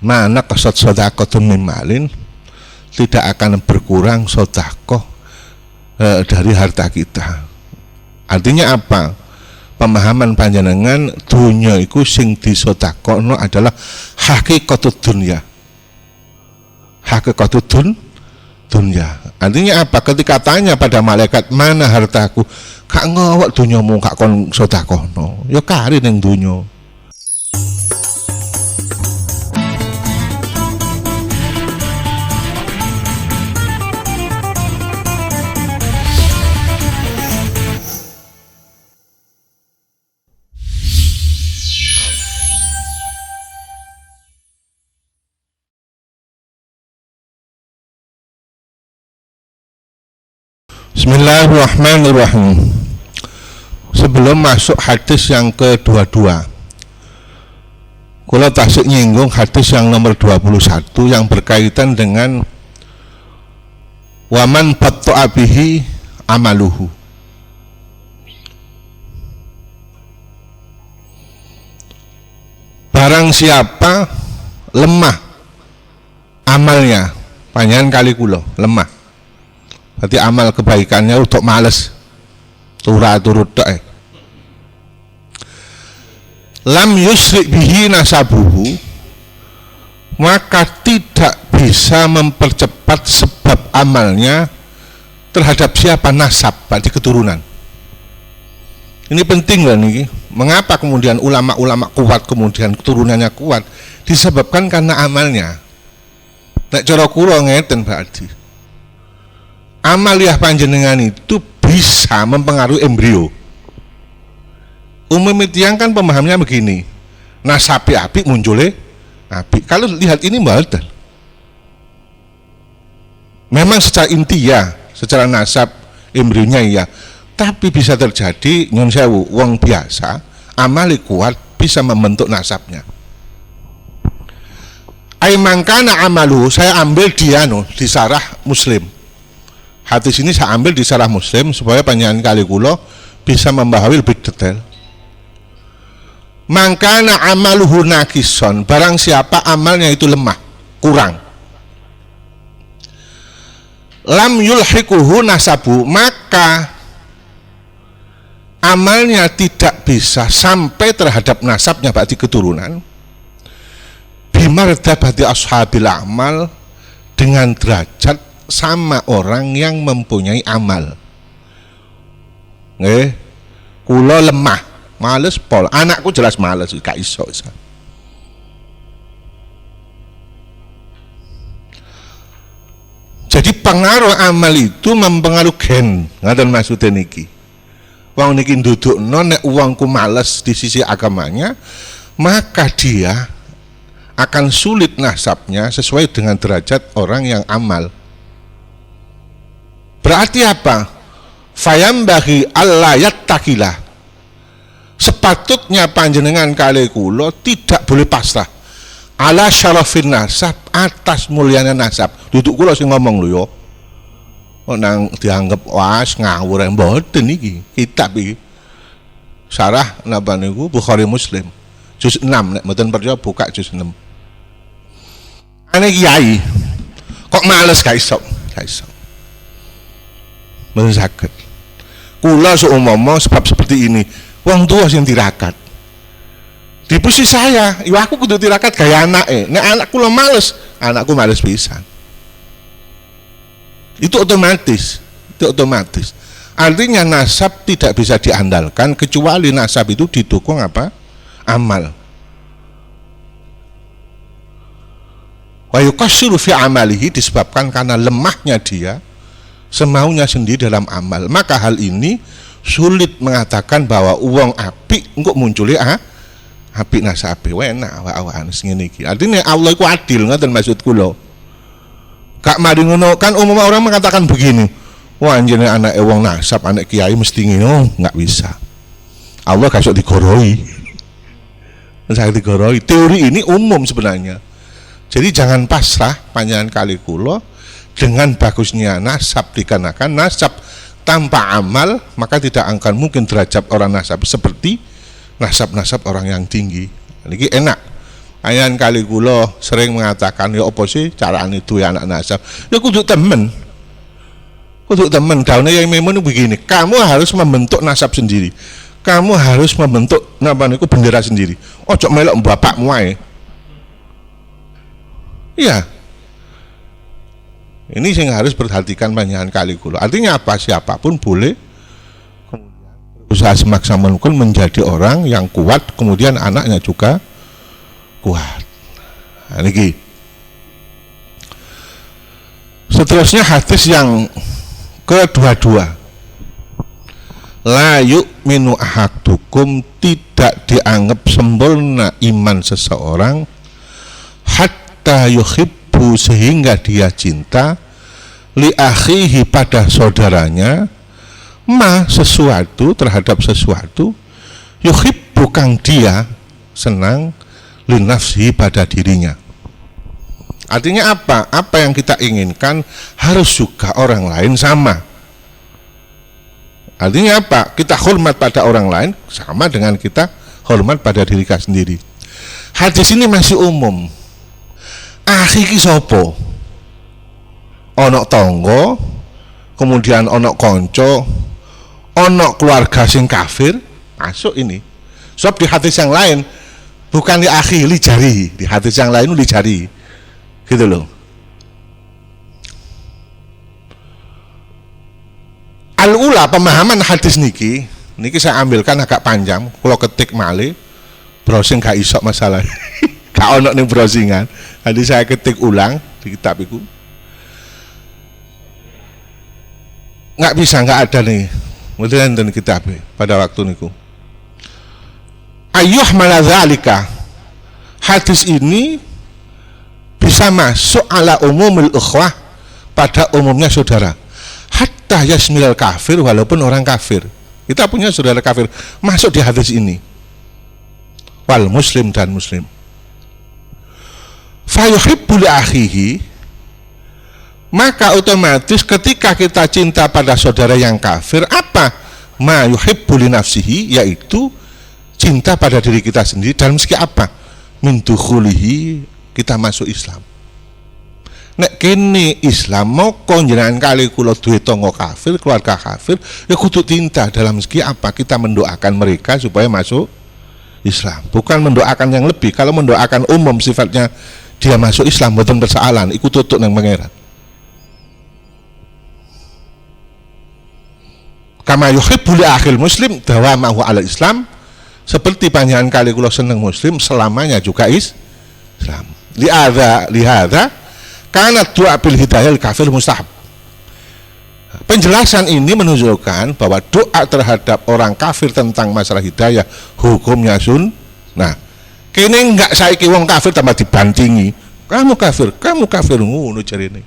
mana kasat sedekah malin, tidak akan berkurang sedekah dari harta kita. Artinya apa? Pemahaman panjenengan dunya iku sing disedekahno adalah hakikatud dunya. Hakikatud dunya. Artinya apa? Ketika tanya pada malaikat, mana hartaku? Kak ngawak dunyamu kak kon sedekahno. Ya kari ning dunya. Bismillahirrahmanirrahim. Sebelum masuk hadis yang kedua-dua, kalau tasik nyinggung hadis yang nomor 21 yang berkaitan dengan waman batta'a bihi amaluhu. Barang siapa lemah amalnya, panjenengan kali kula lemah. Berarti amal kebaikannya untuk males turut tok. Lam yusrik bihi nasabuhu, maka tidak bisa mempercepat sebab amalnya terhadap siapa? Nasab, berarti keturunan. Ini penting loh nih. Mengapa kemudian ulama-ulama kuat, kemudian keturunannya kuat? Disebabkan karena amalnya. Nek cara kula ngeten berarti amaliyah panjenengan itu bisa mempengaruhi embrio. Umum yang kan pemahamnya begini, nasabi apik munculnya apik. Kalau lihat ini mboten. Memang secara inti ya, secara nasab embrionya ya, tapi bisa terjadi nyun sewu wong biasa amali kuat bisa membentuk nasabnya. Aimangkana amalu, saya ambil dia di sarah Muslim. Hadis ini saya ambil di sarah Muslim supaya panjenengan kali kula bisa memahami lebih detail. Mangkana amaluhu nakison, barang siapa amalnya itu lemah, kurang. Lam yulhikuhu nasabu, maka amalnya tidak bisa sampai terhadap nasabnya, berarti keturunan. Bimardabati ashabil amal, dengan derajat sama orang yang mempunyai amal. Kula lemah, males pol. Anakku jelas males, gak iso. Jadi pengaruh amal itu mempengaruhi gen. Ngaten maksudnya niki. Wong niki ndudukno nek wongku males di sisi agamanya, maka dia akan sulit nasabnya sesuai dengan derajat orang yang amal. Berarti apa? Fayambaghi alla yattaqilah. Sepatutnya panjenengan kali kula tidak boleh pasrah ala syarafin nasab, atas mulyanya nasab. Duduk kula sing ngomong lho ya. Kok nang dianggap was ngawur mboten iki. Kitab iki. Syarah napa niku Bukhari Muslim. Juz 6 nek mboten percaya buka juz 6. Ane kiai kok males gak iso. Sakit. Kula seumpama sebab seperti ini, wong tua sing tirakat. Di posisi saya, ya aku kudu tirakat gaya anake. Nek anak kula males, anakku males pisan. Itu otomatis. Artinya nasab tidak bisa diandalkan kecuali nasab itu didukung apa? Amal. Wa yuqassiru fi amalihi, disebabkan karena lemahnya dia semaunya sendiri dalam amal, maka hal ini sulit mengatakan bahwa uang apik engko munculnya apik nasabe enak awak-awakan sing ngene iki. Artinya Allah iku adil, ngoten maksud kula. Gak mari ngono kan umum orang mengatakan begini, wah anjene anake wong nasab, anak kiai mesti ngene, enggak bisa. Allah gak iso digoroi. Saya digoroi. Teori ini umum sebenarnya. Jadi jangan pasrah panjenengan kali kula dengan bagusnya nasab, dikarenakan nasab tanpa amal maka tidak akan mungkin derajat orang nasab seperti nasab-nasab orang yang tinggi. Ini enak Ayan kali kula sering mengatakan ya apa sih carane duwe anak nasab? Ya kudu temen. Kudu temen. Daunnya yang memang begini, kamu harus membentuk nasab sendiri. Kamu harus membentuk napa niku bendera sendiri. Ojo melok bapakmu ae. Iya. Ini yang harus perhatikan panjenengan kali kula. Artinya apa? Siapapun boleh kemudian berusaha semaksimal mungkin menjadi orang yang kuat, kemudian anaknya juga kuat. Nah, ini. Seterusnya hadis yang kedua-dua. La yu'minu ahadukum, tidak dianggap sempurna iman seseorang hatta yuhibbu, sehingga dia cinta li akhihi, pada saudaranya, ma, sesuatu, terhadap sesuatu, yuhibbu, kang dia senang, li nafsihi, pada dirinya. Artinya apa? Apa yang kita inginkan harus juga orang lain sama. Artinya apa? Kita hormat pada orang lain sama dengan kita hormat pada diri kita sendiri. Hadis ini masih umum. Akhi ki sapa? Ono tangga, kemudian ono konco, ono keluarga sing kafir, masuk ini. Sebab di hadis yang lain bukan li akhi, li jari. Di hadis yang lain li jari. Gitu loh. Al-ula, pemahaman hadis niki saya ambilkan agak panjang, kalau ketik malih browsing gak isok masalah. Gak ono ning browsingan. Jadi saya ketik ulang di kitab itu. Nggak ada nih. Mungkin dan kitab pada waktu niku. Ayuh maladzalika. Hadis ini bisa masuk ala umumul ukhwah, pada umumnya saudara. Hatta yasmilal kafir, walaupun orang kafir. Kita punya saudara kafir, masuk di hadis ini. Wal muslim, dan muslim. Fayuhibbu li akhihi, maka otomatis ketika kita cinta pada saudara yang kafir, apa? Ma yuhibbu li nafsihi, yaitu cinta pada diri kita sendiri. Dan meski apa? Min dukhulihi, kita masuk Islam. Nek kene Islam mau jenengan kali kula duwe tangga kafir, keluarga kafir, ya kudu tinta dalam segi apa? Kita mendoakan mereka supaya masuk Islam. Bukan mendoakan yang lebih. Kalau mendoakan umum sifatnya dia masuk Islam, mboten persoalan, iku tutuk nang pangeran. Kama yuhibbu li akhil muslim dawamahu ala Islam, seperti panjenengan kali kula seneng muslim selamanya juga Islam. Lihada karena doa bil hidayah kafir mustahab. Penjelasan ini menunjukkan bahwa doa terhadap orang kafir tentang masalah hidayah hukumnya sunnah. Kene enggak saiki wong kafir tambah dibantingi. Kamu kafir ngono jarine.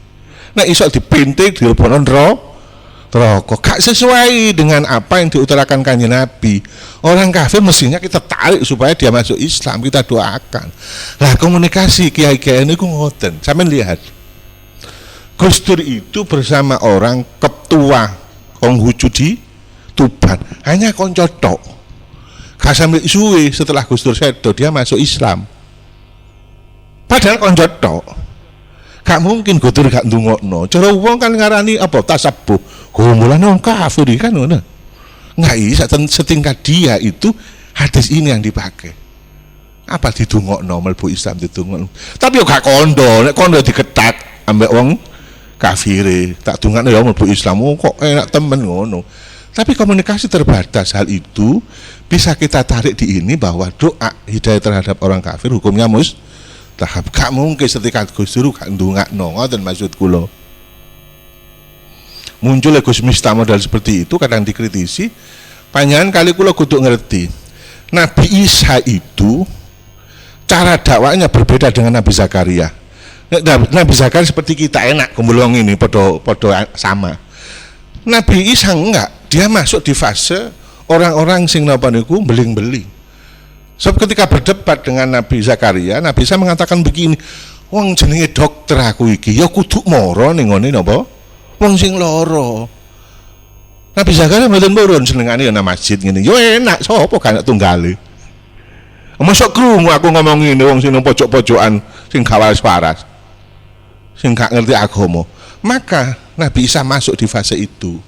Nek iso dipintik dilebokno neraka, gak sesuai dengan apa yang diutarakan Kanjeng Nabi. Orang kafir mestinya kita tarik supaya dia masuk Islam, kita doakan. Lah komunikasi kiai-kiai ini ngoten. Sampeyan lihat. Gus Dur itu bersama orang ketua Konghucu di Tuban, hanya konco tok. Gak sampai suwe setelah Gus Dur sedo dia masuk Islam. Padahal konco tok. Gak mungkin Gus Dur gak ndongokno. Cara wong kan ngarani apa tasabuh. Mulane wong kafir kan ngono. Enggak bisa setingkat dia itu hadis ini yang dipakai. Apa didongokno mlebu Islam didongokno. Tapi yo gak kondo, nek kondo diketat ambek wong kafire, tak dongakno ya mlebu Islam. Oh, kok enak temen ngono. Tapi komunikasi terbatas. Hal itu bisa kita tarik di ini bahwa doa hidayah terhadap orang kafir hukumnya mustahab. Gak mungkin setika Gus Dur gak ndongakno, ngoten maksud kula. Muncul Gus Miftah modal seperti itu kadang dikritisi. Panjenengan kali kula kudu ngerti. Nabi Isa itu cara dakwanya berbeda dengan Nabi Zakaria. Nabi Zakaria seperti kita enak kumulong ini podo sama. Nabi Isa enggak, dia masuk di fase orang-orang sing napa niku beling-beling. Sebab ketika berdebat dengan Nabi Zakaria, Nabi Isa mengatakan begini, wong jenenge dokter aku iki ya kudu mara ning ngene napa? Wong sing lara. Nabi Zakaria mboten purun senengane ya nang masjid ngene. Yo enak sapa gak tunggale. Mosok krungu aku ngomong ngene wong sing nang pojok-pojokan sing gak waras-waras. Sing gak ngerti agama. Maka Nabi Isa masuk di fase itu.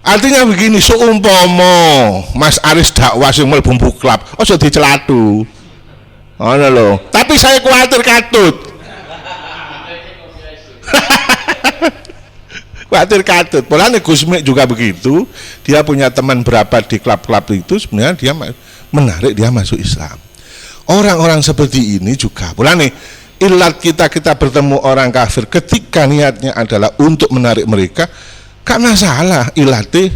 Artinya begini, seumpama Mas Aris dakwah sing mlebu klub, aja dicelatu. Ngono lho. Tapi saya khawatir katut. Khawatir katut. Polanya Gusmik juga begitu. Dia punya teman berapa di klub-klub itu, sebenarnya dia menarik dia masuk Islam. Orang-orang seperti ini juga. Polanya ilat kita bertemu orang kafir ketika niatnya adalah untuk menarik mereka, gak masalah. Ilatnya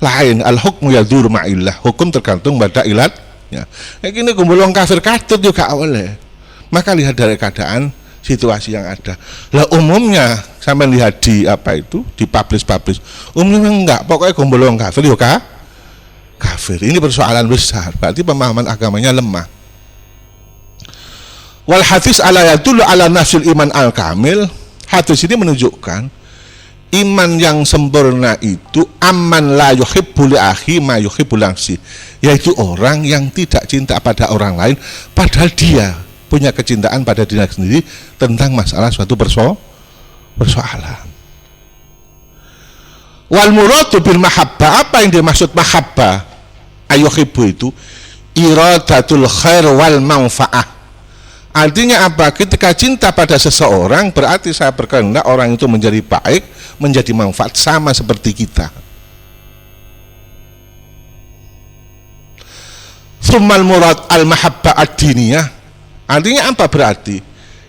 lain. Al-hukmu yadur ma'illah. Hukum tergantung pada ilatnya. Kayak gini kumpul orang kafir katut juga awalnya. Maka lihat dari keadaan situasi yang ada. Lah umumnya sampai lihat di apa itu, di publish umumnya enggak, pokoknya kumpul orang kafir juga kafir. Ini persoalan besar, berarti pemahaman agamanya lemah. Wal hadis ala yadullu ala nafsil iman al kamil. Hadis ini menunjukkan iman yang sempurna itu aman la yuhibbu li akhi ma yuhibbu nafsi, yaitu orang yang tidak cinta pada orang lain padahal dia punya kecintaan pada diri sendiri tentang masalah suatu persoalan. Wal muradu bil mahabbah, apa yang dimaksud mahabbah ayuhibbu itu iradatul khair wal manfaah. Artinya apa? Ketika cinta pada seseorang berarti saya berkehendak orang itu menjadi baik, menjadi manfaat sama seperti kita. Tsummal murad al mahabbah ad-diniyah. Artinya apa berarti?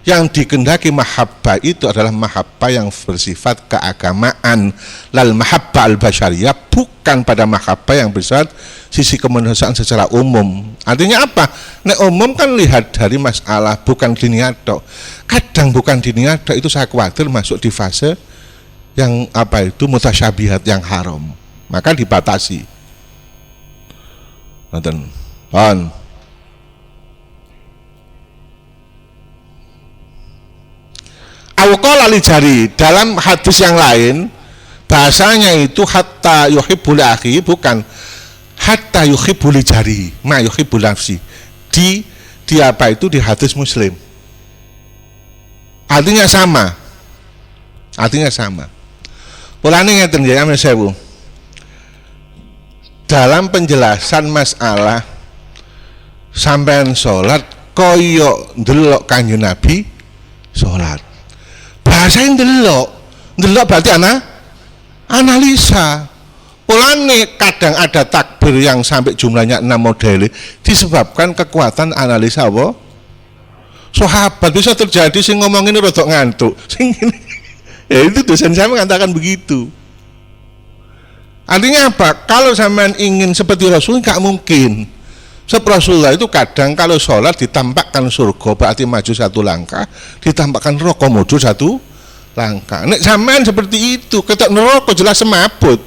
Yang dikehendaki mahabbah itu adalah mahabbah yang bersifat keagamaan, lal mahabbah al-basyariyah, bukan pada mahabbah yang bersifat sisi kemanusiaan secara umum. Artinya apa? Nek umum kan lihat dari masalah bukan diniato. Kadang bukan diniato itu saya khawatir masuk di fase yang apa itu mutasyabihat yang haram. Maka dibatasi. Nonton. Awqala li jari, dalam hadis yang lain bahasanya itu hatta yuhibbul akhi, bukan hatta yuhibbul jari ma yuhibbul nafsi. Di apa itu di hadis Muslim. Artinya sama. Polane ngeten ya Mas Sewu. Dalam penjelasan masalah sampean salat koyo ndelok Kanjeng Nabi salat. Bahasa yang delok berarti analisa. Polane kadang ada takbir yang sampai jumlahnya 6 model disebabkan kekuatan analisa apa? Sahabat bisa terjadi sing ngomong ini rodok ngantuk. Sing ini, ya itu dosen saya mengatakan begitu. Artinya apa? Kalau sampean ingin seperti Rasul nggak mungkin. Sebab Rasulullah itu kadang kalau sholat ditampakkan surga berarti maju 1 langkah, ditampakkan neraka mundur 1 langkah. Nek sampean seperti itu, ketok neraka jelas semaput.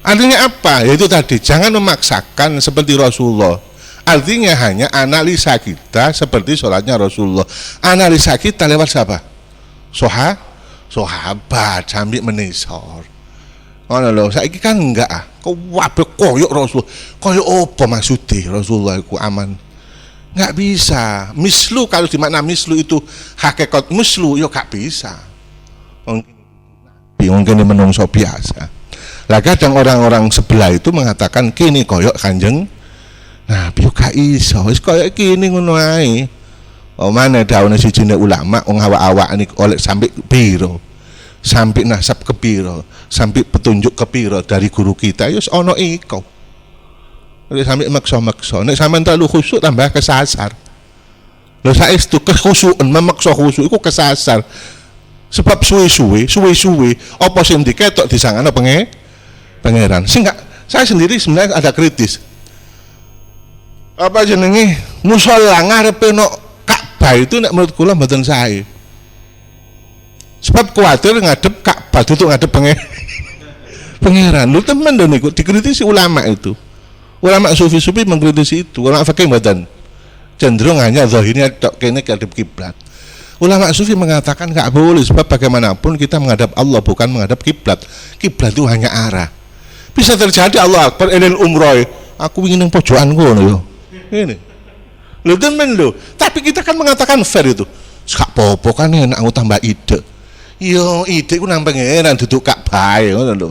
Artinya apa? Yaitu tadi, jangan memaksakan seperti Rasulullah. Artinya hanya analisa kita seperti sholatnya Rasulullah. Analisa kita lewat siapa? Sahabat sambil menisor. Oh lho, saiki kan enggak ah. Kabeh koyok Rasul. Koyok apa maksudnya Rasulullah iku aman? Enggak bisa. Mislu kalau di makna mislu itu hakikat mislu yo gak bisa. Mungkin menungso biasa. Lah kadang orang-orang sebelah itu mengatakan kini koyok Kanjeng Nabi yo gak iso. Wis koyok kini ngono ae. Oh mana daune siji ulama wong awak-awak niku oleh sampai piro? Sampai nasab kepiro, sampai petunjuk kepiro dari guru kita, yus ono iko. Sampai maksa-maksa. Nek sampean terlalu khusyuk tambah kesasar. Lho saestu kekhusyukan memaksa khusyuk iku kesasar. Sebab suwe-suwe, apa sing diketok disangana pangeran. Sing gak, saya sendiri sebenarnya ada kritis. Apa jenenge musala ngarepe no Ka'bah itu nek menurut kula mboten sae. Sebab khawatir ngadep Ka'bah itu ngadep pangeran. Lu temen dong ikut dikritisi ulama itu. Ulama sufi-sufi mengkritisi itu. Ulama fikih mboten. Cenderung hanya zahirnya tok kene ngadep kiblat. Ulama sufi mengatakan enggak boleh sebab bagaimanapun kita menghadap Allah bukan menghadap kiblat. Kiblat itu hanya arah. Bisa terjadi Allah Akbar elil umroh aku ingin yang pojokan ngono yo. Ini. Lho temen lho, tapi kita kan mengatakan fair itu. Gak apa-apa kan enak aku tambah ide. Yo ide ku nang pangeran duduk kak bae ngono lho.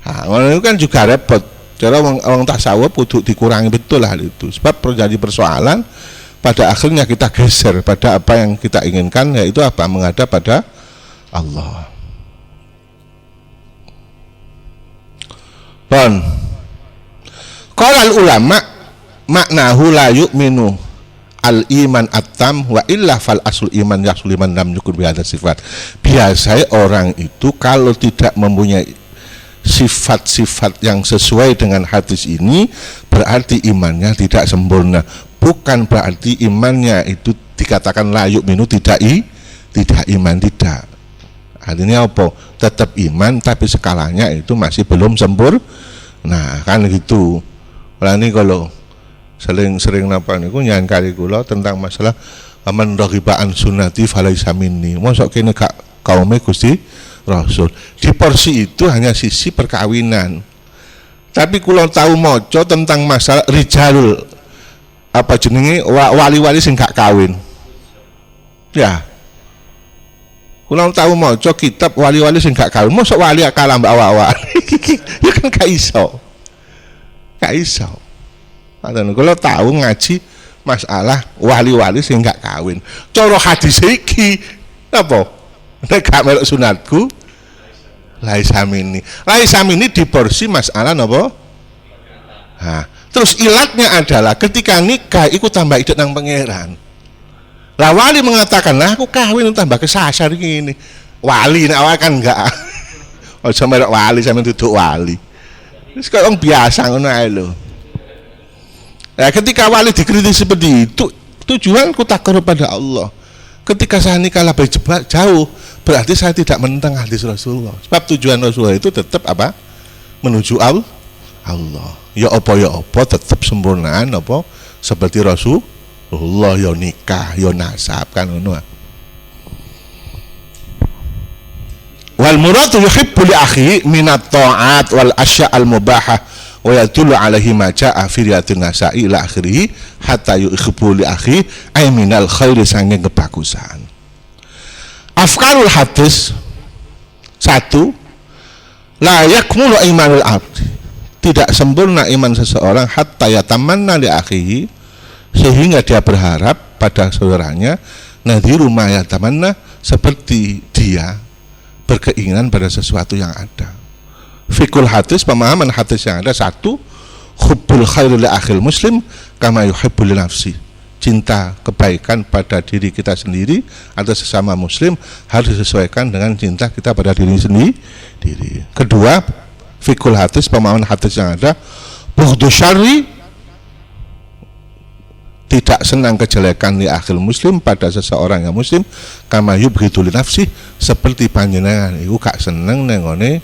Ha, ngono itu kan juga repot. Cara orang tasawuf kudu dikurangi betul lah itu. Sebab terjadi persoalan pada akhirnya kita geser pada apa yang kita inginkan, yaitu apa? Menghadap pada Allah. Bon. Qala ulama maknahu la yu'minu al iman at-tam wa illa fal asul iman yasul iman lam yukun bi hadza sifat. Biasanya orang itu kalau tidak mempunyai sifat-sifat yang sesuai dengan hadis ini berarti imannya tidak sempurna. Bukan berarti imannya itu dikatakan la yu'minu tidak iman, tidak. Artinya apa? Tetap iman tapi skalanya itu masih belum sempurna. Nah, kan gitu. Lah ini kalau sering napa niku nyangkari kula tentang masalah man raghibaan sunnati falaisa minni. Mosok kene gak kaume Gusti Rasul. Di porsi itu hanya sisi perkawinan. Tapi kula tahu maca tentang masalah rijalul apa jenenge wali-wali sing gak kawin. Ya. Kula tahu maca kitab wali-wali sing gak kawin. Mosok wali kalah mbak awak-awak. Ya kan gak iso. Gak iso. Kalau tahu ngaji masalah wali-wali sing gak kawin. Cara hadis iki apa? Nek gak melok sunatku laisa minni. Laisa minni di porsi masalah napa? Nah, terus ilatnya adalah ketika nikah iku tambah idet nang pangeran. Lah wali mengatakan, "Lah aku kawin tambah kesasar gini." Wali nek awak kan enggak. Aja melok wali sampe duduk wali. Wis kaya wong biasa ngono ae lho. Nah, ketika wali dikritik seperti itu, tujuanku takut pada Allah. Ketika saya nikah lebih jauh, berarti saya tidak menentang hadis Rasulullah. Sebab tujuan Rasulullah itu tetap apa? Menuju Allah. Ya apa tetap sempurnaan apa? Seperti Rasulullah ya nikah, ya nasab kan ngono. Wal muradu yuhibbu li akhi minat ta'at wal asya' al mubahah wa yadullu alaihi ma ja'a fi riyatin nasa'i ila akhirih hatta yuhibbu li akhi ay minal khairi sanging kebagusan. Afkarul hadis 1 la yakmulu imanul abd, tidak sempurna iman seseorang hatta yatamanna li akhihi, sehingga dia berharap pada saudaranya nadhiru ma yatamanna, seperti dia berkeinginan pada sesuatu yang ada. Fikul hadis, pemahaman hadis yang ada 1, hubbul khairi li akhil muslim kama yuhibbu li nafsi, cinta kebaikan pada diri kita sendiri atau sesama muslim harus disesuaikan dengan cinta kita pada diri sendiri. Kedua, fikul hadis, pemahaman hadis yang ada, bughdu syarri, tidak senang kejelekan li akhil muslim pada seseorang yang muslim kama yubghidu li nafsi, seperti panjenengan iku gak seneng nengone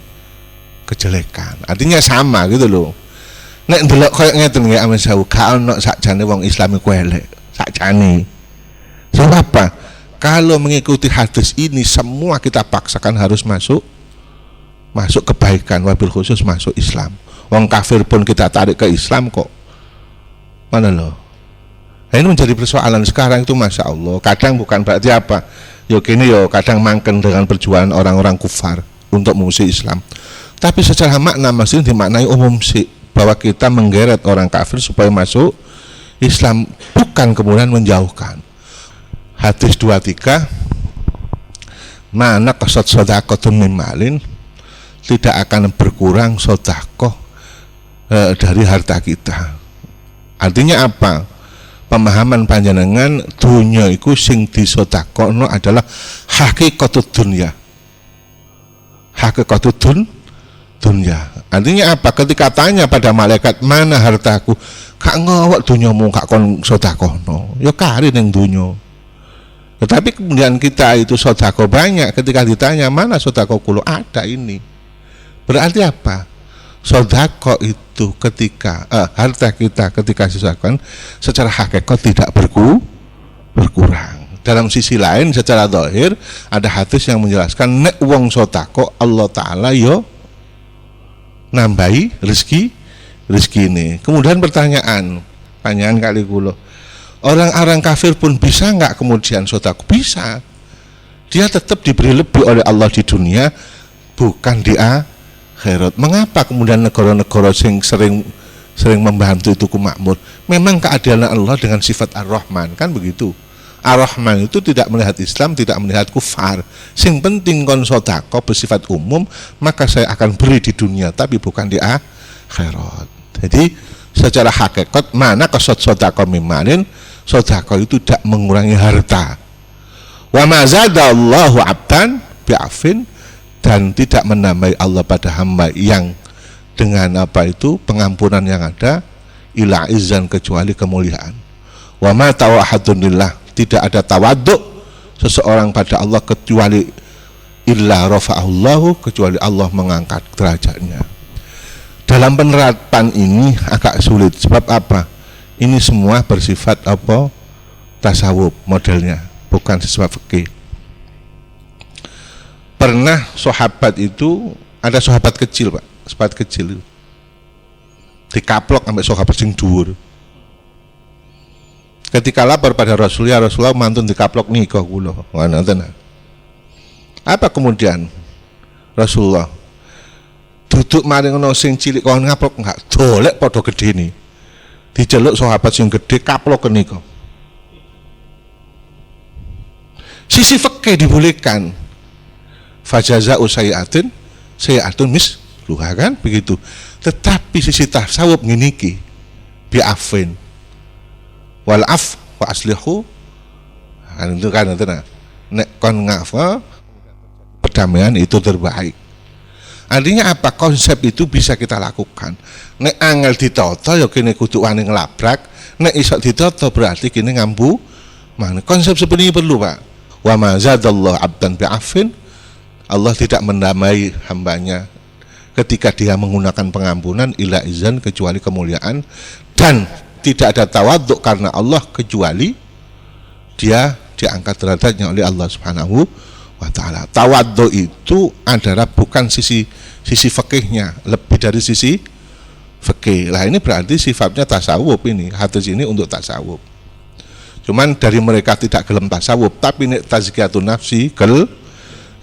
kejelekan. Artinya sama gitu loh. Nek ndelok koyo ngeten nggih amen sawu, gak ono sakjane wong Islam iku elek, sakjane. Sebab apa? Kalau mengikuti hadis ini semua kita paksakan harus masuk kebaikan, wabil khusus masuk Islam. Wong kafir pun kita tarik ke Islam kok. Mana loh? Nah, ini menjadi persoalan sekarang itu, masya Allah. Kadang bukan berarti apa? Yo kini yo kadang mangken dengan perjuangan orang-orang kufar untuk mengusir Islam. Tapi secara makna masih dimaknai umum sih, bahwa kita menggeret orang kafir supaya masuk Islam, bukan kemudian menjauhkan. Hadis 23, mana kasat sedekahun min malin, tidak akan berkurang sedekah dari harta kita. Artinya apa? Pemahaman panjenengan dunya iku sing disedekahno adalah hakikatud dunya. Hakikatud dunya. Artinya apa? Ketika tanya pada malaikat, mana hartaku? Kak ngawak dunyamu kak kon sedekahno. Ya kari ning dunya. Tetapi kemudian kita itu sedekah banyak, ketika ditanya mana sedekah kulo, ada ini. Berarti apa? Sedekah itu ketika harta kita ketika disedekahkan secara hakikat tidak berkurang. Dalam sisi lain secara zahir ada hadis yang menjelaskan nek wong sedekah Allah taala yo nambahi rezeki rezeki ini. Kemudian pertanyaan kali kula, orang-orang kafir pun bisa nggak kemudian sedekah? Bisa. Dia tetap diberi lebih oleh Allah di dunia, bukan di akhirat. Mengapa kemudian negara-negara sing sering membantu itu makmur? Memang keadilan Allah dengan sifat Ar-Rahman, kan begitu. Ar-Rahman itu tidak melihat Islam, tidak melihat kufar. Sing penting kon sedekah bersifat umum, maka saya akan beri di dunia tapi bukan di akhirat. Jadi secara hakikat mana kasat sedekah mimalin, sedekah itu tidak mengurangi harta. Wa ma zadallahu 'abdan bi'afin, dan tidak menambahi Allah pada hamba yang dengan apa itu pengampunan yang ada ila izzan, kecuali kemuliaan. Wa ma tawahadunillah, tidak ada tawaduk seseorang pada Allah kecuali illa rafa'ahullahu, kecuali Allah mengangkat derajatnya. Dalam penerapan ini agak sulit. Sebab apa? Ini semua bersifat apa? Tasawuf modelnya, bukan sifat fikih. Pernah sahabat itu, ada sahabat kecil Pak, sahabat kecil itu dikaplok sampai sahabat sing dhuwur. Ketika lapor pada Rasulullah, Rasulullah mantun dikaplok nikah kula. Apa kemudian Rasulullah duduk maring ono sing cilik kon ngaplok enggak dolek padha gedene. Diceluk sahabat sing gede kaplok nikah. Sisi fikih dibolehkan. Fajaza'u sayi'atun misluha, kan begitu. Tetapi sisi tasawuf ngene iki bi'afin wal af wa aslihu, kan itu kan itu nah. Nek kon ngafa perdamaian itu terbaik. Artinya apa? Konsep itu bisa kita lakukan. Nek angel ditata ya kene kudu wani ngelabrak, nek iso ditata berarti kene ngambu. Mana konsep seperti ini perlu Pak. Wa ma zadallahu 'abdan bi'afin, Allah tidak mendamai hambanya ketika dia menggunakan pengampunan ila izan, kecuali kemuliaan, dan tidak ada tawaduk karena Allah kecuali dia diangkat derajatnya oleh Allah Subhanahu wa ta'ala. Tawaduk itu adalah bukan sisi fikihnya, lebih dari sisi fikih. Lah ini berarti sifatnya tasawuf ini, hadis ini untuk tasawuf. Cuman dari mereka tidak gelem tasawuf, tapi nek tazkiyatun nafsi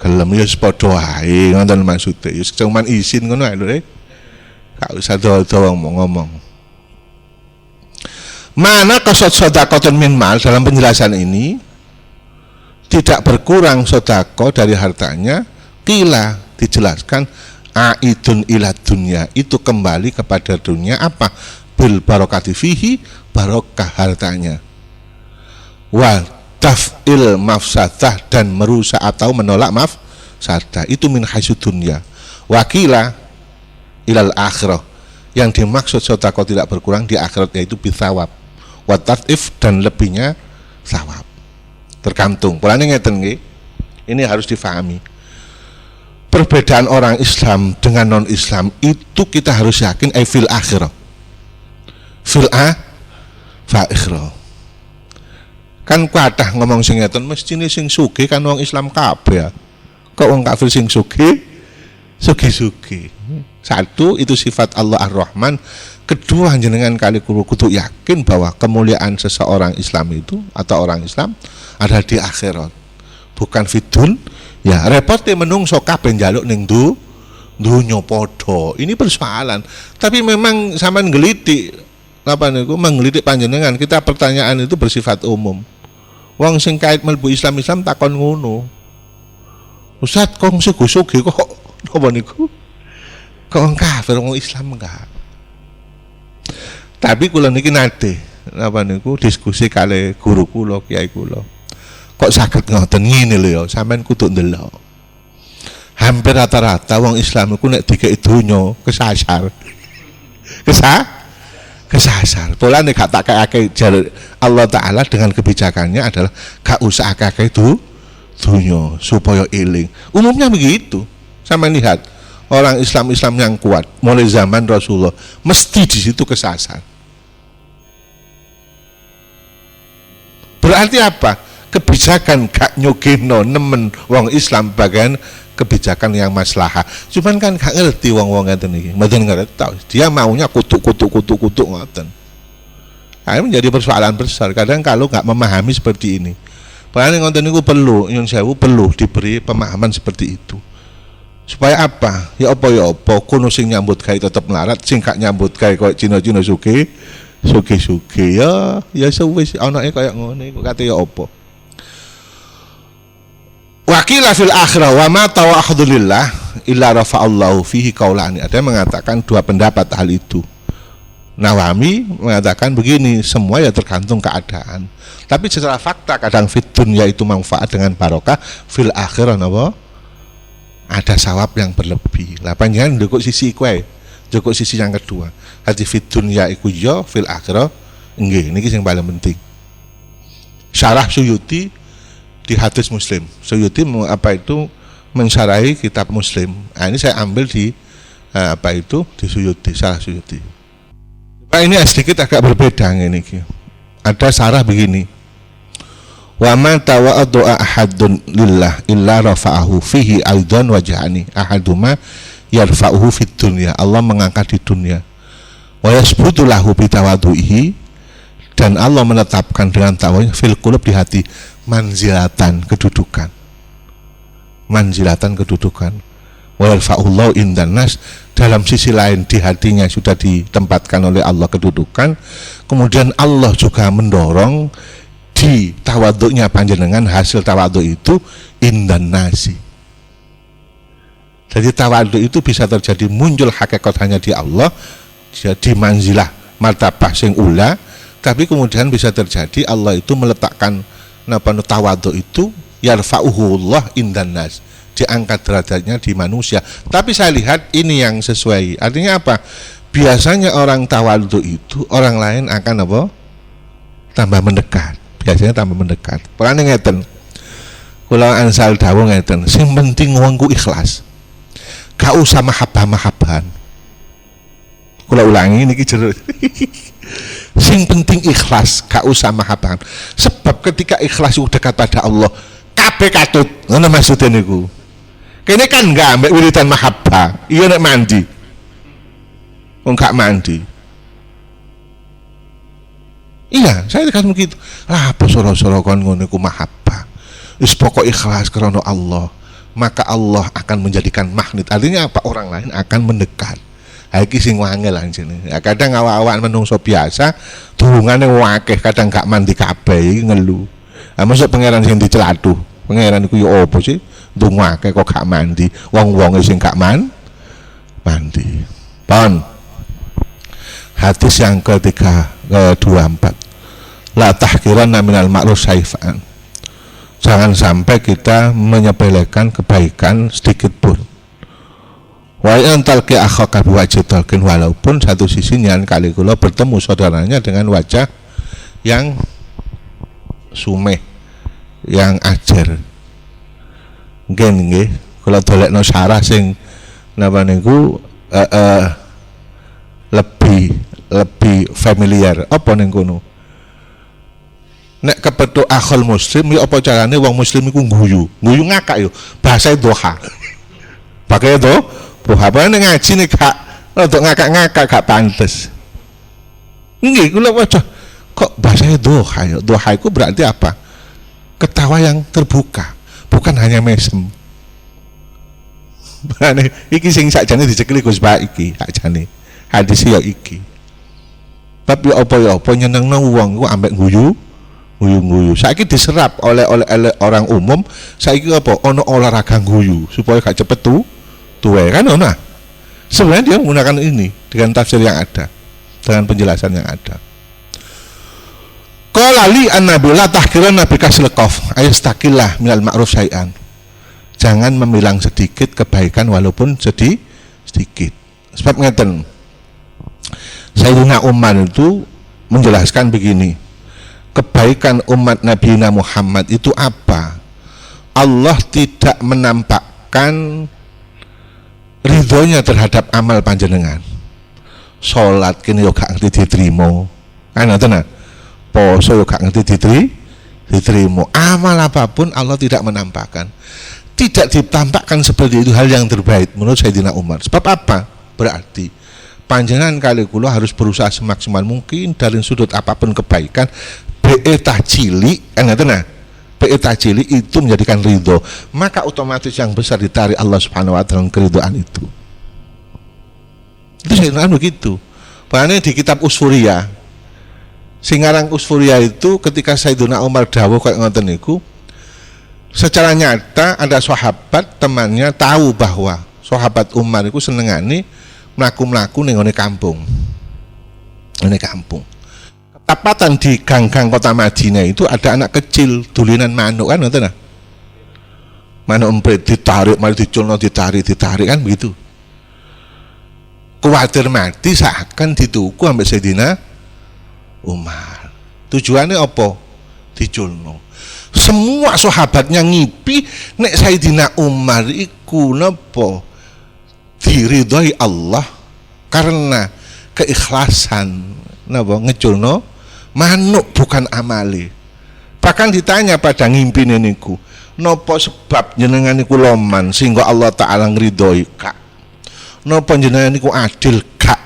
gelem ya padha wae, ngoten maksude. Ya cuman izin ngono ae lho, gak usah dawa-dawa ngomong. Mana kasat sedekahun min mal, dalam penjelasan ini tidak berkurang sedekah dari hartanya. Qila, dijelaskan aidun ila dunya, itu kembali kepada dunia. Apa? Bil barokati fihi, barokah hartanya. Wa taf'il mafsadah, dan merusak atau menolak mafsadah, itu min haitsu dunya. Wakila ilal akhirah, yang dimaksud sedekah tidak berkurang di akhirat yaitu bisawab wa tatif, dan lebihnya sawab. Tergantung polane ngeten nggih. Ini harus difahami. Perbedaan orang Islam dengan non Islam itu kita harus yakin fil akhirah. Fil akhirah. Kan kuatah ngomong sing ngeten, mestine sing sugih kan wong Islam kabeh. Kok wong kafir sing sugih sugih. Satu, itu sifat Allah Ar-Rahman. Kedua, jenengan kali kudu yakin bahwa kemuliaan seseorang Islam itu atau orang Islam ada di akhirat, bukan fidun. Ya repotnya menungso kabeh njaluk ning dunya padha. Ini persoalan. Tapi memang sampean nggelitik napa niku menggelitik panjenengan. Kita pertanyaan itu bersifat umum. Wong sing kait mlebu Islam takon ngono. Ustaz kok sugih kok napa niku? Kok kafir wong Islam enggak? Tapi kula niki nate napa niku diskusi kali guru kula, kiai kula. Kok saged ngoten ngene lho ya, sampean kudu ndelok. Hampir rata-rata wong Islam iku nek dikeki donya kesasar. Kesasar. Polane gak tak kakek jalur Allah Ta'ala dengan kebijakannya adalah gak usah kakek itu dunia supaya eling. Umumnya begitu. Sama lihat orang Islam yang kuat mulai zaman Rasulullah mesti di situ kesasar. Berarti apa? Kebijakan gak nyogeno nemen wong Islam bagian kebijakan yang maslahah. Cuman kan gak ngerti wong-wong ngeten iki. Mboten ngerti tau. Dia maunya kutuk ngoten. Nah, menjadi persoalan besar. Kadang kalau nggak memahami seperti ini. Padahal ngoten niku perlu, nyun sewu perlu diberi pemahaman seperti itu. Supaya apa? Ya apa kono sing nyambut gawe tetep melarat, sing gak nyambut gawe koyo Cina-Cina sugih ya wis anake koyo ngono iku kate ya apa. Wakila fil akhirah wa ma tawahhudulillah illa rafa'allahu fihi qaulani. Ada yang mengatakan dua pendapat hal itu. Nawawi mengatakan begini, semua ya tergantung keadaan. Tapi secara fakta kadang fit dunya itu manfaat dengan barokah, fil akhirah napa? Ada sawab yang berlebih. Lah panjenengan ndukuk sisi kowe, ndukuk sisi yang kedua. Hati fit dunya iku ya, fil akhirah nggih. Niki sing paling penting. Syarah Suyuti di hadis Muslim. Suyuti mensyarahi kitab Muslim. Nah, ini saya ambil di di Suyuti, Syarah Suyuti. Nah, ini sedikit agak berbeda ini. Ada syarah begini. Wa ma tawaddu'a ahadun lillah illa rafa'ahu fihi aidan wajhani ahaduma yarfa'uhu fid dunya. Allah mengangkat di dunia. Wa yasbutu lahu bi tawaddu'ihi, dan Allah menetapkan dengan tawadhu fil qulub di hati manzilatan kedudukan. Wa yarfa'ullahu indan nas, dalam sisi lain di hatinya sudah ditempatkan oleh Allah kedudukan. Kemudian Allah juga mendorong di tawaduknya panjenengan, hasil tawaduk itu indan nasi. Jadi tawaduk itu bisa terjadi muncul hakikat hanya di Allah, jadi manzilah martabah sing ula, tapi kemudian bisa terjadi Allah itu meletakkan tawaduk itu yarfa'uhu Allah indan nas, diangkat derajatnya di manusia. Tapi saya lihat ini yang sesuai. Artinya apa? Biasanya orang tawaduk itu orang lain akan apa? Tambah mendekat. Biasanya tambah mendekat. Pokoknya ngeten. Kula ansal dawuh ngeten, sing penting wong ku ikhlas. Gak usah mahabbah-mahabbahan. Kula ulangi niki jero. Sing penting ikhlas, gak usah mahabbahan. Sebab ketika ikhlas itu dekat pada Allah, kabeh katut. Ngono maksudnya niku. Kene kan enggak ambek wiridan mahabbah. Iya nek mandi. Wong gak mandi. Iya, saya dikasih begitu. Lah apa soro-soro kon ngono iku mahabbah. Wis pokok ikhlas karena Allah, maka Allah akan menjadikan magnet. Artinya apa? Orang lain akan mendekat. Ha iki sing wangel anjene. Ya kadang awak-awak menungso biasa, durungane akeh, kadang gak mandi kabeh iki ngelu. Ah mosok pangeran sing dicelatuh. Pangeran iku yo opo sih? Ndung akeh kok gak mandi. Wong-wong sing gak mandi. Pon. Hadis yang ke-24. La tahkiranna minal ma'ruf syai'an. Jangan sampai kita menyepelekan kebaikan sedikit pun. Wa in talqi akhaka biwajhi talqin, walaupun satu sisi nyan kali kula bertemu saudaranya dengan wajah yang sumeh, yang ajer. Nggih, kula dolekno syarah sing napa niku lebih familiar. Apa ning kono? Nek kepethuk akhul muslim ya apa carane wong muslim iku guyu ngakak yo bahasa doha. Pakai doha, apa nek ngaji nek gak untuk ngakak-ngakak gak pantes. Nggih kula waca kok bahasa doha ya. Doha itu berarti apa? Ketawa yang terbuka, bukan hanya mesem. Berane iki sing sakjane dicekeli Gus Pak iki sakjane. Hadis ya iki. Tapi apa nyenengno wong ku ambek guyu. Saiki diserap oleh orang umum. Saiki apa? Ono olahraga guyu supaya gak cepet tuwe kan ono. Sebenarnya dia menggunakan ini dengan tafsir yang ada, dengan penjelasan yang ada. Qala li annabi la tahkiranna bi kasliqaf ayastakillah minal ma'ruf syai'an. Jangan memilang sedikit kebaikan walaupun sedikit. Sebab ngeten. Sayyidina Umar itu menjelaskan begini. Kebaikan umat Nabi Muhammad itu apa? Allah tidak menampakkan ridhonya terhadap amal panjenengan. Salat kene yo gak ngerti diterima. Kan ngoten. Poso yo gak ngerti diterima. Amal apapun Allah tidak menampakkan. tidak ditampakkan seperti itu hal yang terbaik menurut Sayyidina Umar. Sebab apa? Berarti panjenengan kali kula harus berusaha semaksimal mungkin dari sudut apapun kebaikan be'etah cilik kan ngoten nah. Be'etah cilik itu menjadikan ridho, maka otomatis yang besar ditarik Allah Subhanahu wa taala keridhaan itu. Itu Sayyidina begitu. Makanya di kitab Usfuriyah, singarang Usfuriyah itu ketika Sayyidina Umar dawuh kayak ngoten niku, secara nyata ada sahabat temannya tahu bahwa sahabat Umar itu senengane mlaku-mlaku ning ngene kampung. Ngene kampung. Ketapatan di gang-gang kota Madinah itu ada anak kecil dolinan manuk kan ngoten nah. Manuk emprit ditarik, mari diculno ditarik kan begitu. Kuwatir mati seakan dituku ambek Sayyidina Umar. Tujuannya apa? Diculno. Semua sahabatnya ngipi nek Sayyidina Umar iku napa diridhoi Allah karena keikhlasan napa ngeculno manuk bukan amali. Bahkan ditanya pada ngimpine niku, napa sebab jenengan niku loman sehingga Allah taala ngridhoi kak? Napa jenengan niku adil kak?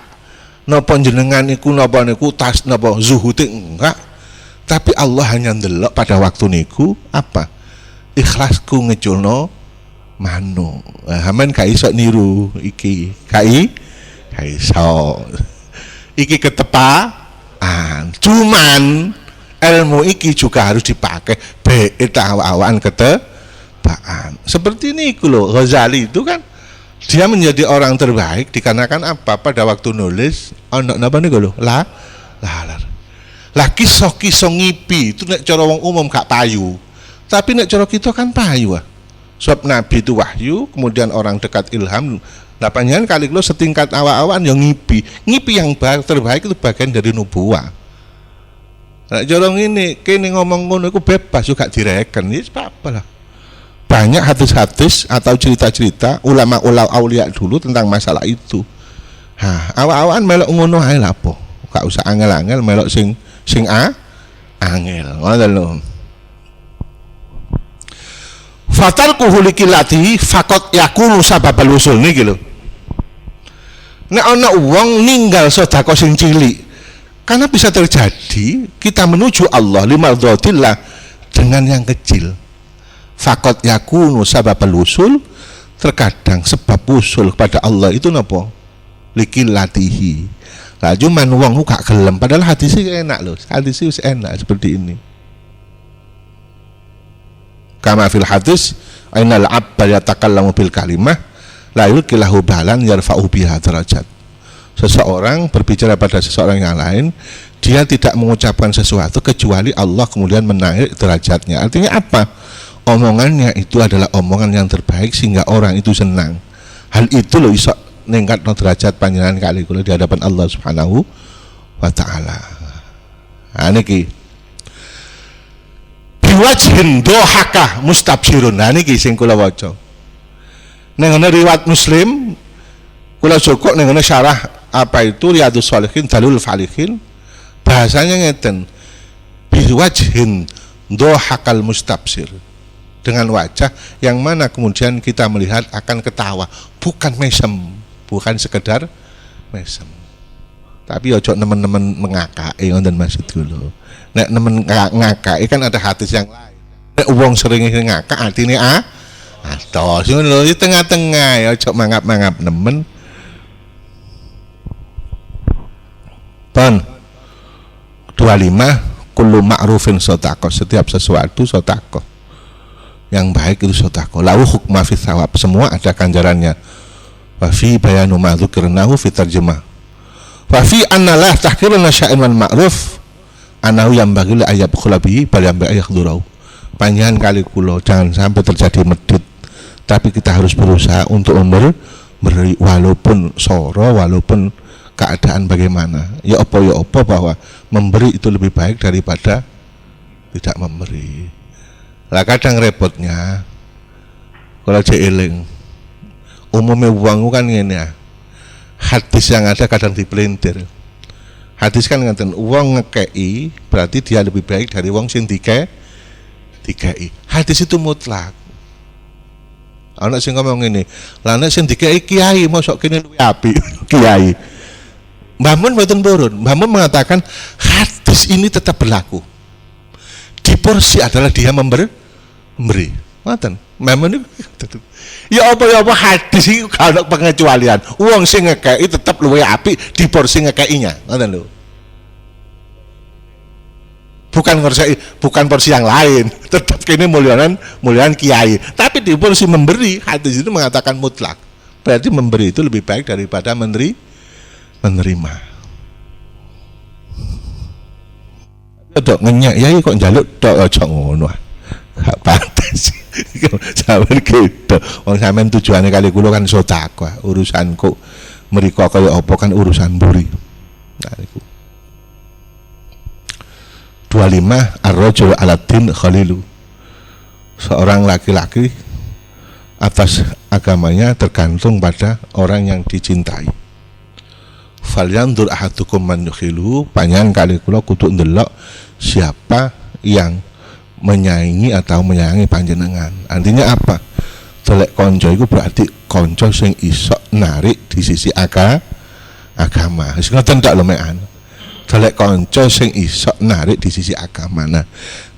Napa jenengan niku napa niku tas napa zuhud enggak? Tapi Allah hanya ndelok pada waktu niku apa? Ikhlasku ngeculno manuk. Haman ka iso niru iki. Kai iso. Iki ketepaan. Cuman ilmu iki juga harus dipakai awak-awakan ketepaan. Seperti niku lho Ghazali itu kan dia menjadi orang terbaik dikarenakan apa? Pada waktu nulis ono napa niku lho? Lah kisah-kisah ngipi itu nek cara wong umum gak payu. Tapi nek cara kita kan payu. Sebab Nabi itu wahyu, kemudian orang dekat ilham. Lah panjenengan kali kula setingkat awak-awakan yang ngipi. Ngipi yang terbaik itu bagian dari nubuwah. Nek cara ngene, kene ngomong ngono iku bebas juga direken. Ya apa lah. Banyak hadis-hadis atau cerita-cerita ulama-ulama aulia dulu tentang masalah itu. Awak-awakan melok ngono ae lha apa? Gak usah angel-angel melok sing angel ngoten lho. Fatarkuhu likilati faqat yakunu sababal usul niki lho. Nek ana wong ninggal sedekah sing cilik, karena bisa terjadi kita menuju Allah limadzatillah dengan yang kecil. Faqat yakunu sababal usul, terkadang sebab usul kepada Allah itu napa? Likilatihi. Lah cuman wong gak gelem padahal hadisnya enak loh. Hadisnya enak seperti ini. Kama fil hadis ainal abda yatakallamu bil kalimah la yulqilahu balan yarfa'u biha derajat. Seseorang berbicara pada seseorang yang lain, dia tidak mengucapkan sesuatu kecuali Allah kemudian menaik derajatnya. Artinya apa? Omongannya itu adalah omongan yang terbaik sehingga orang itu senang. Hal itu loh iso ningkatno derajat panjenengan kali kula di hadapan Allah Subhanahu wa taala. Niki biwajhin dohaka mustabsyirun. Niki sing kula waca. Ning ana riwayat Muslim kula jokok ning ana syarah apa itu Riyadhus Shalihin Dalul Falihin bahasanya ngeten. Biwajhin dohakal mustabsyir. Dengan wajah yang mana kemudian kita melihat akan ketawa, bukan mesem. Bukan sekedar mesem. Tapi ojo nemen-nemen mengakai ngoten maksud dulu. Nek nemen ngakai kan ada hadis yang lain. Nek wong sering ngakak artine atos ngono lho di tengah-tengah ya ojo mangap-mangap nemen. Pon 25 kullu ma'rufin shadaqah, setiap sesuatu sedekah. Yang baik itu sedekah. Lahu hukma fi thawab, semua ada ganjarannya. Wa fi bayanu ma dzukirnahu fi tarjumah. Wa fi anna la tahqiruna syai'an wal ma'ruf anahu yambaghi la ayabkhula bihi bal yambaghi yakhdurahu. Panjenengan kali kula jangan sampai terjadi medit, tapi kita harus berusaha untuk memberi walaupun soro, walaupun keadaan bagaimana. Ya apa bahwa memberi itu lebih baik daripada tidak memberi. Lah kadang repotnya kalau jeeling umumnya uangku kan ngene ya. Hadis yang ada kadang dipelintir. Hadis kan ngaten uang ngekei berarti dia lebih baik dari uang sing dikei. Hadis itu mutlak. Ana sing ngomong ngene, lah nek sing dikeki kiai mosok kene luwih apik kiai. Mbah Mun mboten purun. Mbah Mun mengatakan hadis ini tetap berlaku. Di porsi adalah dia memberi. Ngoten. Mbah Mun ya apa hadis iki gak ono pengecualian. Wong sing ngekeki tetap luwih apik di porsi ngekekinya. Ngoten lho. Bukan porsi yang lain, tetap kini mulian kiai, tapi di porsi memberi, hadis itu mengatakan mutlak, berarti memberi itu lebih baik daripada menerima. Dok ngenyak, ya kok njaluk dok ojo ngono, gak pantas. Sampeyan gitu, wong sampean tujuane kali kula kan sedekah, urusanku mriko kaya apa kan urusan mburi. Nah niku 25 ar-rajul 'ala din khalilu. Seorang laki-laki atas agamanya tergantung pada orang yang dicintai. Falyandur ahadukum man yukhilu, panjang kali kula kudu ndelok siapa yang menyaingi atau menyayangi panjenengan. Artinya apa? Telek konco itu berarti konco sing iso narik di sisi agama. Wis ngoten tok lho mekan. Dolek konco sing iso narik di sisi agama. Nah,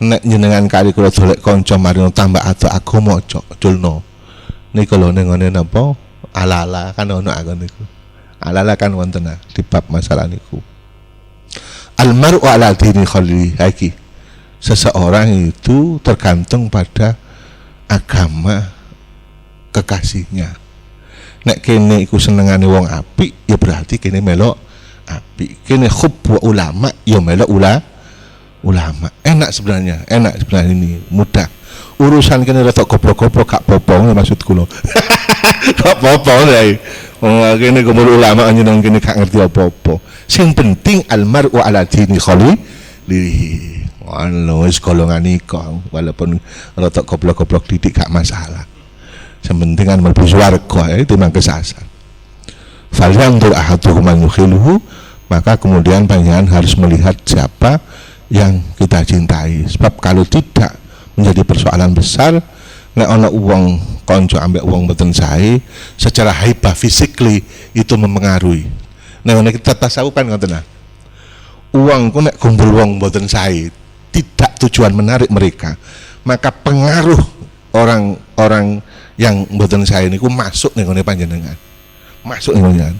nek jenengan kali kula dolek konco marino tambah atau agama culno. Niku lho ning ngene napa? Ala-ala kan ono aku niku. Ala-ala kan wonten di bab masalah niku. Al-mar'u 'ala dini khalili. Iki. Seseorang itu tergantung pada agama kekasihnya. Nek kene iku senengane wong apik, ya berarti kene melok apik. Kene khub ulama ya melok ulama. Enak sebenarnya ini mudah. Urusan kene rada goblok-goblok gak apa-apa maksud kula. Gak apa-apa ya. Kene kumpul ulama nyeneng kene gak ngerti apa-apa. Sing penting almar'u 'ala dini khalilihi. Ono wis golongan iku walaupun rada goblok-goblok didik gak masalah. Sing penting kan mlebu swarga itu memang kesasar. Falyandur ahadukum man yukhiluhu, maka kemudian panjenengan harus melihat siapa yang kita cintai. Sebab kalau tidak menjadi persoalan besar, nek ana wong kanca ambek wong mboten sae, secara haibah physically itu mempengaruhi. Nek kita tasawuf kan ngoten nah. Wong ku nek kumpul wong mboten sae, tidak tujuan menarik mereka, maka pengaruh orang-orang yang mboten sae niku masuk ning ngene panjenengan. Masuk dengan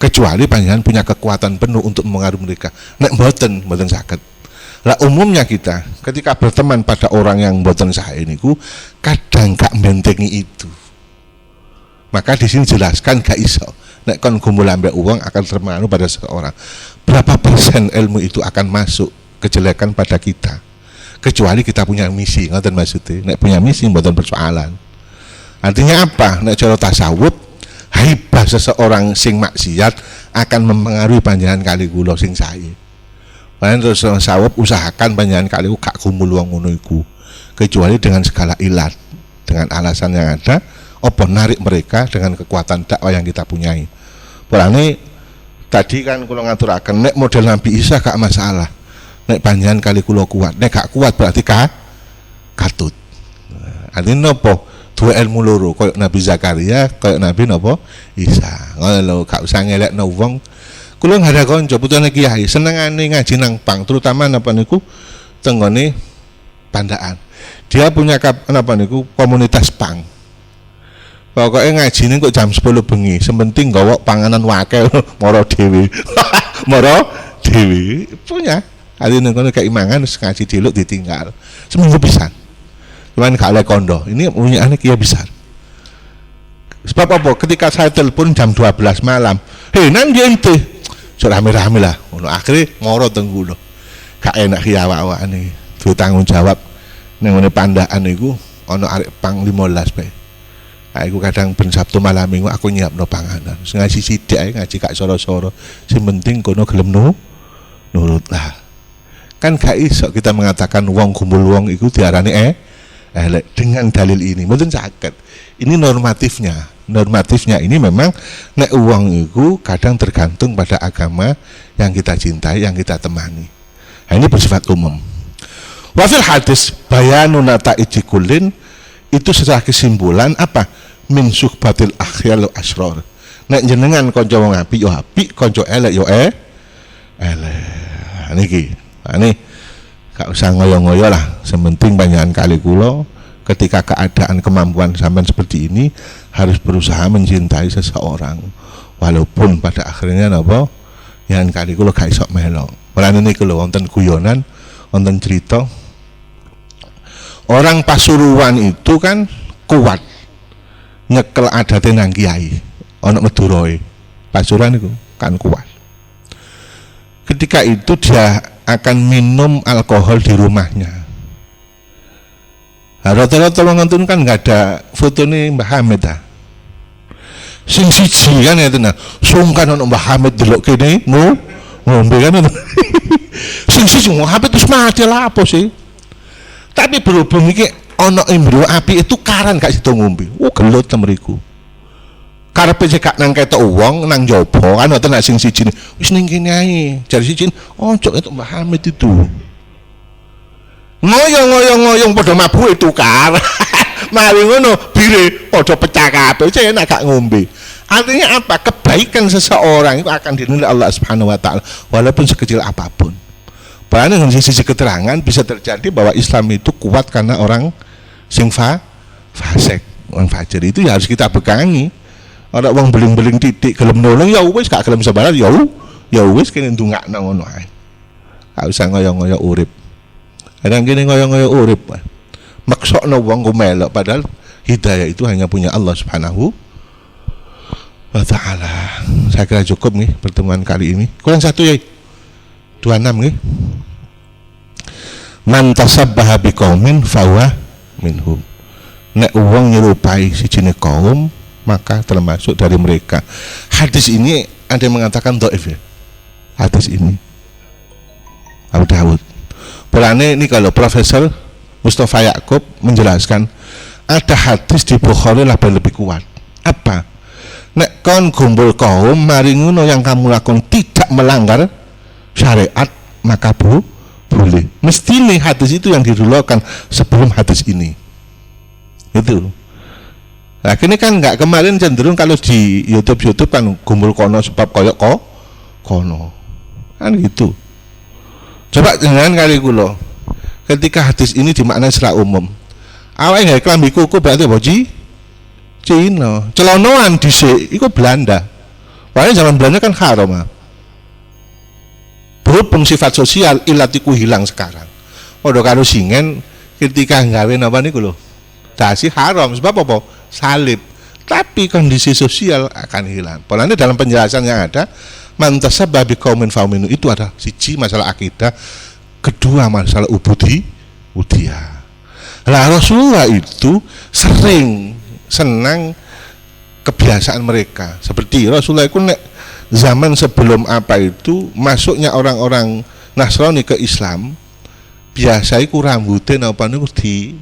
kecuali panjenengan punya kekuatan penuh untuk mengaruhi mereka. Nek mboten saged. Lah umumnya kita ketika berteman pada orang yang mboten sae niku kadang gak bentengi itu. Maka di sini jelaskan gak iso. Nek kon kumpul ambek uang akan terpengaruh pada seseorang. Berapa persen ilmu itu akan masuk kejelekan pada kita? Kecuali kita punya misi, ngoten maksudnya. Nek punya misi mboten persoalan. Artinya apa? Nek cara tasawuf haibah seseorang sing maksiat akan mempengaruhi panjenengan kali kula sing sae. Panjenengan terus sawab usahakan panjenengan kali gak kumpul wong ngono iku. Kecuali dengan segala ilat, dengan alasan yang ada, apa narik mereka dengan kekuatan dakwah yang kita punyai. Polane tadi kan kula ngaturaken nek model Nabi Isa gak masalah. Nek panjenengan kali kula kuat, nek gak kuat berarti katut. Artinya napa? Dua ilmu loro, koyok Nabi Zakaria, koyok Nabi napa Isa. Ngono lho, gak usah ngelekno wong. Kula nggak ada kanca putrane kiai, senengane ngaji nang pang, terutama napa niku tenggone Pandaan. Dia punya napa niku komunitas pang. Pokoknya ngaji ning kok jam 10 bengi, sementing gawa panganan wakil moro dhewe. Moro dhewe punya. Ali ning kono keimangan wis ngaji diluk ditinggal. Seminggu pisan. Cuman gak oleh kondo, ini punya anak ya besar. Sebab apa? Ketika saya telepon jam 12 malam, hei nang dia itu, so rame-rame lah. Akhirnya ngoro tenggu loh, gak enak ya awak-awak nih. Tuh tanggung jawab, neng Pandaan niku, ono arek pang 15 pe. Aku kadang ben Sabtu malam minggu aku nyiapno panganan. Ngaji sithik ae, ngaji gak soro-soro. Sing penting kono gelem nurut lah. Kan gak iso kita mengatakan wong kumpul wong iku diarani dengan dalil ini mboten saged. Ini normatifnya ini memang nek uang itu kadang tergantung pada agama yang kita cintai, yang kita temani. Nah, ini bersifat umum. Wafil hadis bayanun nata'iji kullin, itu secara kesimpulan apa? min suhbatil akhyar asrar. Nek jenengan kanca wong apik yo apik, kanca elek yo elek. Niki. Ini gak usah ngoyo-ngoyo lah, sementing banyakan kali kula ketika keadaan kemampuan sampean seperti ini harus berusaha mencintai seseorang walaupun pada akhirnya napa yang kali kula gak iso melo. Mulane niku lho wonten guyonan, wonten cerita orang Pasuruan itu kan kuat nyekel adate nang kiai ana Madurai. Pasuruan itu kan kuat. Ketika itu dia akan minum alkohol di rumahnya. Nah, rata-rata wong ngoten kan nggak ada fotone Mbah Hamid ta. Sing siji kan ya tenan. Sungkan ono Mbah Hamid delok kene ngombe kan. Sing siji Mbah Hamid wis mati lah apa sih? Tapi berhubung iki ono embrio api itu karan gak sido ngombe. Oh gelut temriku. Karepe cekak nang ketok wong nang njaba kan wonten sing siji wis ning kene ae. Jare siji ojo ketok Mbah Hamid itu. Ngoyong-ngoyong padha mabuke tukar. Mari ngono bire padha pecah kabeh, cek enak gak ngombe. Artinya apa? Kebaikan seseorang itu akan dinilai Allah Subhanahu wa taala walaupun sekecil apapun. Padahal dengan sisi keterangan bisa terjadi bahwa Islam itu kuat karena orang sing fasik, orang fajir itu ya harus kita pegangi. Ora wong beling-beling titik gelem nolong ya wis gak gelem sabar ya wis kene ndongakno ngono ae. Gak usah ngoyo-ngoyo urip. Kadang kene ngoyo-ngoyo urip. Maksokno wong ku melok padahal hidayah itu hanya punya Allah Subhanahu wa taala. Saya kira cukup nih pertemuan kali ini. Kurang satu ya. 26 nggih. Man tasabbaha biqaumin fahuwa minhum. Nek wong nyerupai sijine kaum maka termasuk dari mereka. Hadis ini ada yang mengatakan dhaif ya. Hadis ini Abu Dawud. Polane ini kalau Profesor Mustafa Yaakob menjelaskan ada hadis di Bukhari lebih kuat. Apa? Nek kon gumpul kaum mari ngono yang kamu lakukan tidak melanggar syariat maka boleh. Mesti nih hadis itu yang didulukan sebelum hadis ini. Itu. Nah, ini kan nggak kemarin cenderung kalau di YouTube kan gumpul kono sebab koyok kono kan gitu. Coba dengan kali kulo ketika hadis ini dimaknai secara umum awake nggak kelambi kuku berarti apa Cina celonoan dhisik iku Belanda. Padahal zaman Belanda kan haram. Berhubung sifat sosial ilatiku hilang sekarang. Padha karo singen ketika nggawe napa niku lho dasi haram sebab apa? Salib. Tapi kondisi sosial akan hilang. Polanya dalam penjelasan yang ada man tasabba biqaumin fauminu itu ada siji masalah akidah, kedua masalah ubudiyah. Lah Rasulullah itu sering senang kebiasaan mereka. Seperti Rasulullah itu nek zaman sebelum apa itu masuknya orang-orang Nasrani ke Islam, biasa iku rambutnya napa niku di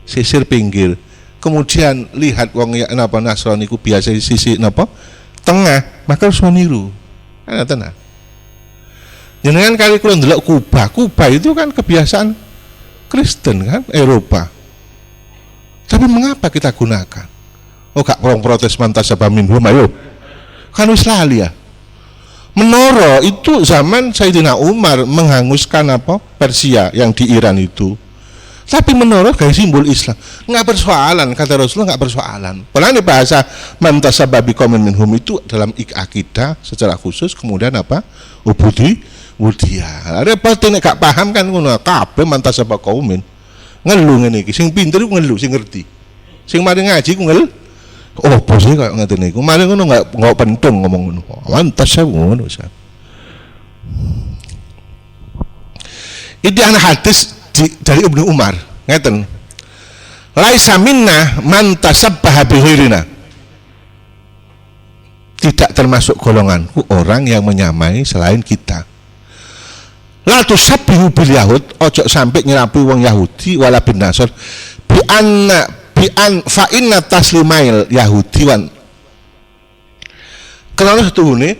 sisir pinggir. Kemudian lihat wong ya napa Nasrani ku biasa di sisi napa tengah, maka harus meniru. Ana tenan. Jenengan kali kula ndelok Kuba itu kan kebiasaan Kristen kan Eropa. Tapi mengapa kita gunakan? Oh gak orang protes mantasaba minhum ayo. Kan wis lali ya. Menara itu zaman Sayyidina Umar menghanguskan apa? Persia yang di Iran itu. Tapi menara kayak simbol Islam. Nggak persoalan, kata Rasulullah nggak persoalan. Padahal ini bahasa mantasaba biqaumin minhum itu dalam akidah secara khusus, kemudian apa? Ubudiyah. Ada penting gak paham kan ngono kabeh mantasaba qaumin. Ngelu ngene iki, sing pinter ku ngelu, sing ngerti. Sing mari ngaji ku ngel. Oh, bose kaya ngene niku. Mari ngono enggak pentung ngomong ngono. Mantasaba ngono. Itu anak hadis dari Ibnu Umar ngeten. Laisa minna man tasabbaha bi ghairina. Tidak termasuk golonganku orang yang menyamai selain kita. La tusabbihu bil yahud, ojo sampai nyerapi wong Yahudi wala bin Nasr bi an fa inna taslimail Yahudi wan. Karena setuhune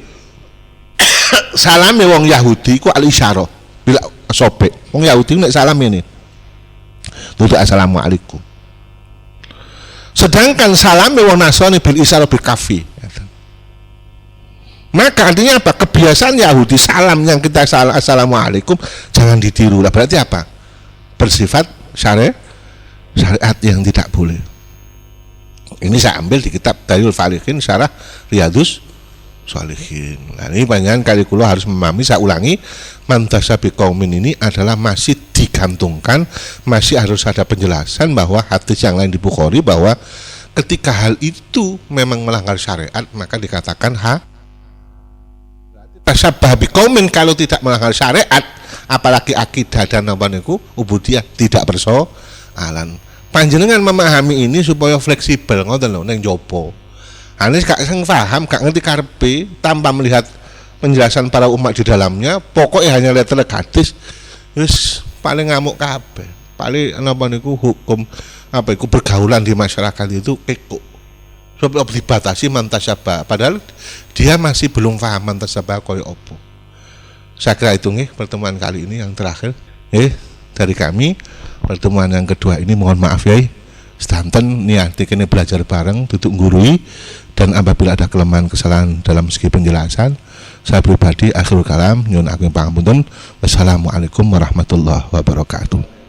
salame wong Yahudi ku al isyarah bila sobek. Wong Yahudi nek salam ini. Tutu assalamualaikum. Sedangkan salam wong Nasrani bil isyarah bil kafi. Maka artinya apa? Kebiasaan Yahudi salam yang kita salam assalamualaikum jangan ditiru. Lah berarti apa? Bersifat syariat yang tidak boleh. Ini saya ambil di kitab Dalilul Falihin syarah Riyadhus Shalihin. Nah, ini panjenengan kali kula harus memahami, saya ulangi, mantasa biqaumin ini adalah masih digantungkan, masih harus ada penjelasan bahwa hadis yang lain di Bukhari bahwa ketika hal itu memang melanggar syariat maka dikatakan tasabbah biqaumin, kalau tidak melanggar syariat apalagi akidah dan apa niku ubudiyah tidak persoalan. Panjenengan memahami ini supaya fleksibel ngoten lho ning jopo. Anies gak sing paham, gak ngerti karepe tanpa melihat penjelasan para umat di dalamnya, pokoknya hanya lihat telegadis, wis paling ngamuk kabeh. Paling napa niku hukum apa iku pergaulan di masyarakat itu kekuk. Sebab dibatasi mantasabah, padahal dia masih belum paham mantasabah koyo opo. Saya kira itu nih pertemuan kali ini yang terakhir. Dari kami pertemuan yang kedua ini mohon maaf ya. Sedanten niati kene belajar bareng duduk nggurui, dan apabila ada kelemahan kesalahan dalam segi penjelasan, saya pribadi akhirul kalam nyuwun agung pangapunten. Wassalamualaikum warahmatullahi wabarakatuh.